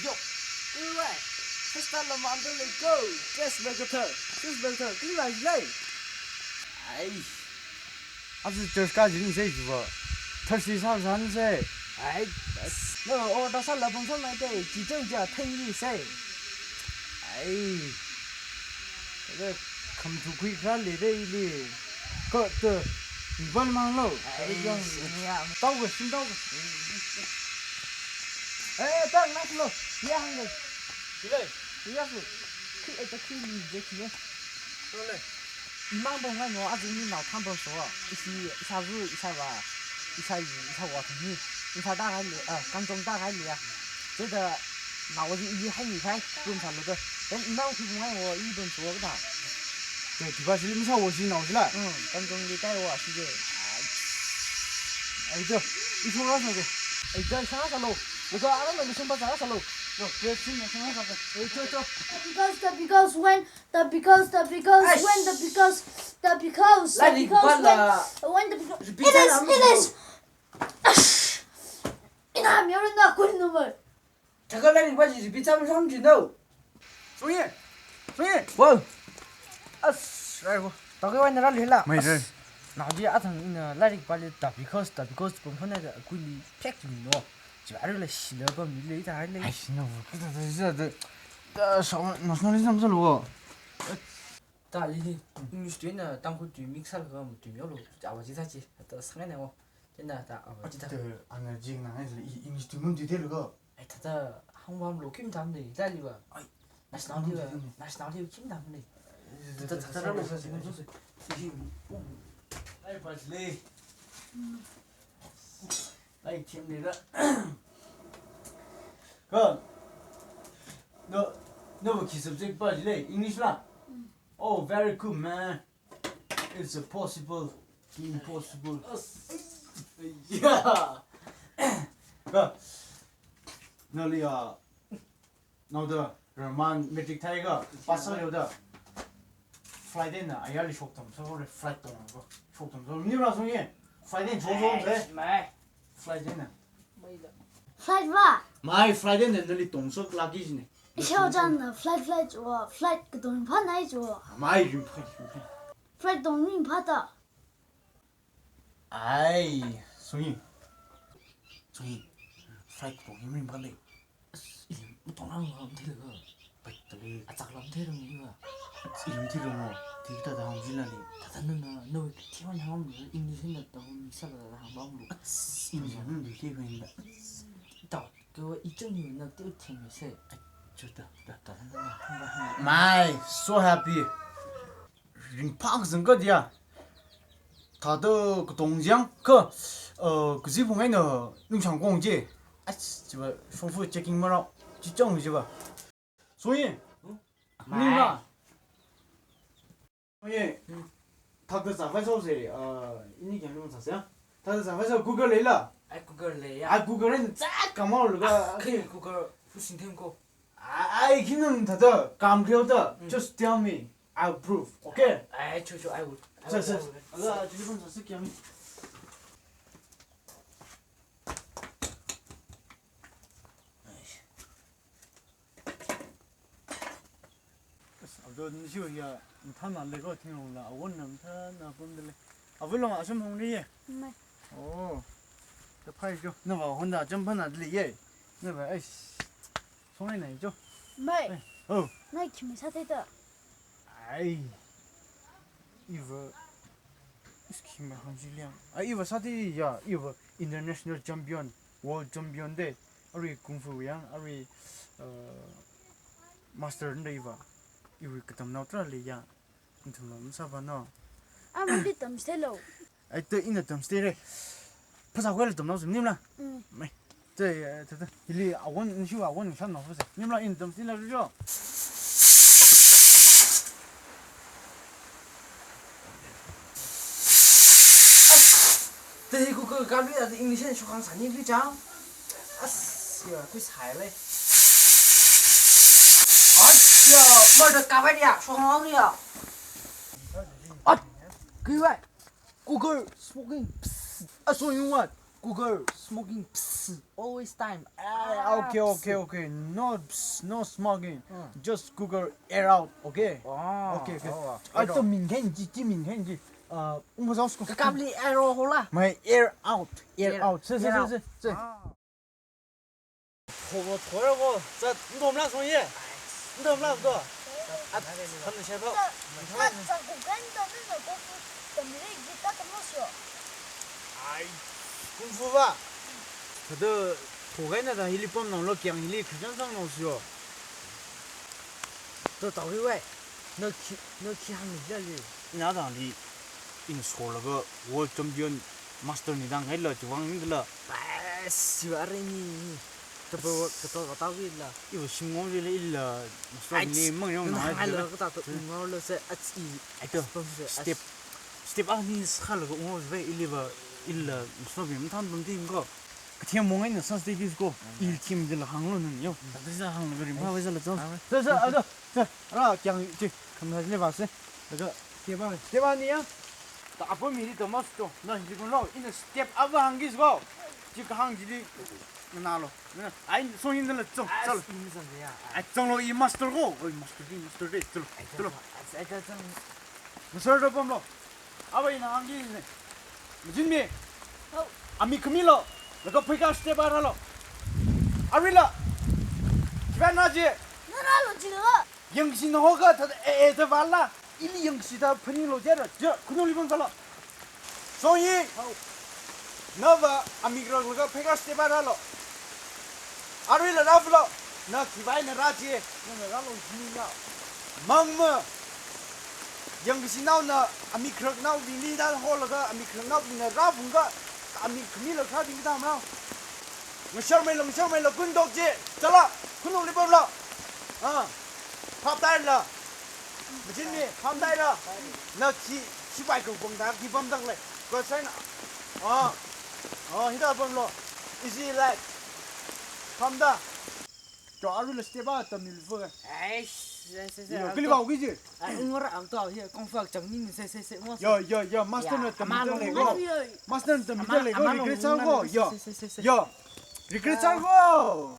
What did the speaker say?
Yo, cứ vậy. First time làm ăn tới go. Just better. Cứ vậy lấy. Ai. 아주 저까지 인생 주고 터시 사산세 Ai. Nó đó sao là phong số này đây chỉ trong giờ thanh gì say. Ai. 그래 감투구이 갈리 레일리 그또 이번 망로 Ai. Nhà. 따고 신다고 Ê, tao nát luôn. Nhà hàng này. 그래 Nhà luôn. Khi gì vậy kìa. 그래 이만 번가 너 아직이 나탐번 써. 이시 이사부 이사와 이사이 이사와 등이 이사 다가리 감정 다가리야. 这个那我就一还离开不用谈了的。等那我提供我一顿说给他。 저 디바실 임사 오시 나오시라 감정你带我是的。 아이저 이송하서 그 哎，这啥子路？那个俺们先把啥子路？ 저 신나 생각하고 哎，走。 because when the because it is 이나 미안하다 군 놈을 잠깐만 이거 리피트하면 삼지 너. 송이 뭐? 아이고. 다가 와 나라 릴라. 메이저 나지 아탕 라릭 빨리 다 because 본편에 굴리 팩좀 넣어. 저 아래를 실어봐 밀리다 할래. 아이씨 너 진짜 나 나tionalism 좀 다 이게 인గ్లీష్ 되나 땅고 뒤 믹서를 그거 뭐 뒤면로 아버지 사지 또 상해네 뭐 된다 다 아버지 다. 아나 지금 나해서 이 인지 두면 뒤를 거 ai thật không lo kim đam này ra đi vào national kim đam này thật ra là ai 빨리 ai thêm này đó 너 기습적 빨리 English라 Oh very good man It's a possible impossible Yeah 너리야 너도 로만 매직 타이거 빠서요다 프라이데이나 아야리 쇼톰 서울에 플라이트 도는 거 쇼톰 저 니라 송이 프라이데이 조조인데 mày 프라이데이나 flight va 마이 프라이데이는 너리 동석 라기지네 小站的 flight 做 flight 个东西怕哪做 마이 좀 flight 东西怕的 아이 송이 프라이트 동임이 빨리 một tổng năng không thế được bạch tới chắc lắm thế rồi nhưng mà 이름 들으면 되게 다 홍질라니 thật nên nơi thiếu anh không nữa English là tao sao là hàng bông luôn 인지는 되게 괜찮다 tao cái ý chung nhiều là tiêu tiền người sẽ 좋다 tao nên 마이 so happy 링팍슨 거디야 다들 그 동장 그 지붕에는 농장 공지 저거丰富 checking 뭐라 지정 저거 소희 니나 소희 다들 사회서 오세요 이니 경험 샀어요 다들 사회서 구글 내라 ai Google lấy 아 구글은 쫙 까마올가 khi Google phụ sinh thêm cô 아이 기능 다들 감겨다 just tell me I'll prove 오케이 ai cho ai would 자 주문 샀을게 너 시오야 타만 내가听了 원남 타나 본들래 아 불러 아좀 홍리에 네 오 저 파이죠 너봐 혼자 점프나 들리에 너봐 아이씨 손에 내죠 네 어 나 김이 사대다 아이 이거 스키마 한질량 아 이거 사디야 이거 인터내셔널 챔피언 월드 챔피언데 아리 쿵푸양 아리 마스터인데 이거 그다음 나오더라리야 인터넷 사바노 아무리 덤스텔로 아이또 인터넷 스테레 파사고를 좀 나오지 님라 네这일리 아원 쉬워 아원 산 나오세 님라 인터넷 스테레죠 thì Google cái biết là English cho khang sản như cái cháu giờ cái xài lên giờ mở được cà phê đi à cho khang đi à cái vậy Google smoking 소용아 Google smoking pss, always time. Okay. No smoking. Just Google air out. Okay. Okay. 또 민행지 민행지. 웅보자스고. Kabli arrow hola. My air out. Air out. 도라고. 자, 너 없나 송이? 너 없나 너? 아, 한번 해봐. 那骨根的那种功夫，等于已经到怎么说？ 아이, 공부봐. 너 도가이나다 일리범 넘로 그냥 일리 그전상 넣으시오. 너 더위 왜? 너 키하는 jelly. 나다 니 인솔라가 월점전 마스터 니당 헬러 지왕들라. 바시바레니. 또 더위 라. 이거 신공질 일라. 마스터니 멍용 나야. 알로 그다 또 응어로서 아치. 스텝 아니 살고 오늘 일리바 일라 무슨 탄동인거 그냥 뭔가 있는 선스테이지고 일 팀들 항로는요. 다들 항로 그림 봐봐서 좀. 자, 알아 그냥 이제 감사해 봤어. 내가 대박이야. 다 보면 더 멋져. 나 지금로 이제 스텝 업 한기고 지금 한지리 나로. 아이 손님들 좀 잘. 아, 정로 이 마스터고. 마스터디 들어. 무슨 problem? 아버지나 한기네. 무진미. 아미 금일로. 내가 피가 스텝 알아로. 아릴라. 집안나지. 那哪路几个？ 영신 호가 다 애들 발라. 일리 영시다 분일로 제라. 저 그놈이 살라. 소이. 너가 아미그로가 피가 스텝 알아로. 아릴라 라블로. 나 기바이나 라지. 내가 라로 지니야. 멍머. 영신 나오나 아미그로 나오 빈리다 홀가 아미그로 나오 빈나 라분가 아미 금일로 가빈다 마. 셔멜로 군독지. 잘라. 그놈이 벌라. 팝다일라. 무진미 팝다일라. 나 기바이고 공다 기범당래. 그 사이나. 히다 벌로. 이지 라이트. 팝다. 저 아루를 스테바 땀일 포가. 아이씨. 끌리가 오기지. 응어라 안도 해 공부학 정민 세세세. 야 마스터는 땀 밀려고. 마스터는 땀 밀려고. 리그레트 하고. 야 리그레트 하고.